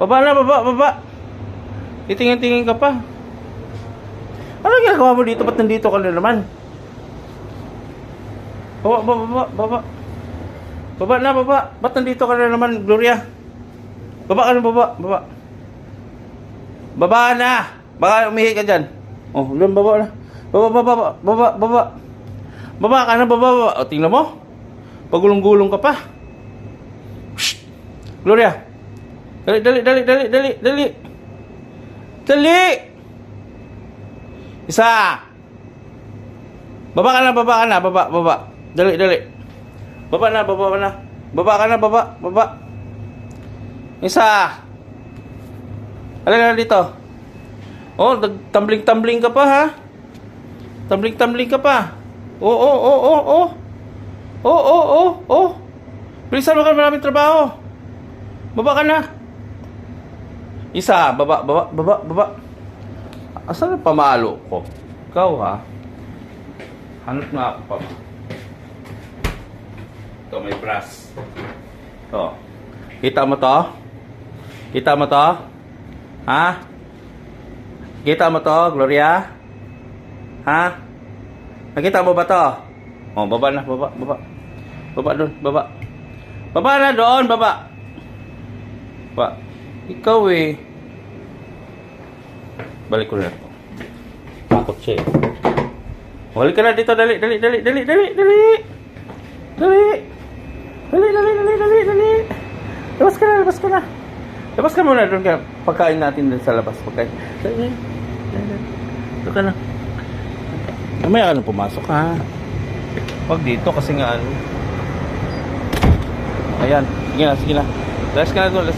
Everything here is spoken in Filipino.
Baba na, baba. Titingin-tingin ka pa. Ano ginagawa mo dito? Ba't nandito ka na naman? Baba. Baba na, baba. Ba't nandito ka na naman, Gloria? Baba ka na, baba. Baba na. Baka umihi ka dyan. Oh, doon, baba na. Baba. Baba ka na, baba. O, tingnan mo. Pagulong-gulong ka pa. Shh. Gloria. Dali. Isa. Baba ka na. Dali. Baba na. Baba ka na, baba. Isa. Halika na dito. Oh, tumbling ka pa, ha? Tumbling ka pa. Oh. Bilisan mo ka, maraming trabaho. Baba ka na. Isa, baba. Asan ang pamalo ko? Ikaw, ha? Hanap nga ako pa. Ito, may brass. Ito. Kita mo to? Ha? Kita mo to, Gloria? Ha? Nakita mo ba to? Oh, baba na, baba. Baba doon, baba. Baba na doon, baba. Ikaw eh. Balik ko na ito. Takot siya eh. Balik ka na dito, dali. Labas ka na. Labas ka muna doon ka. Pagkain natin doon sa labas. Ito ka na. Mamaya ka na pumasok, ha? Huwag dito kasi nga ano. Ayan. Sige na. Last ka na doon.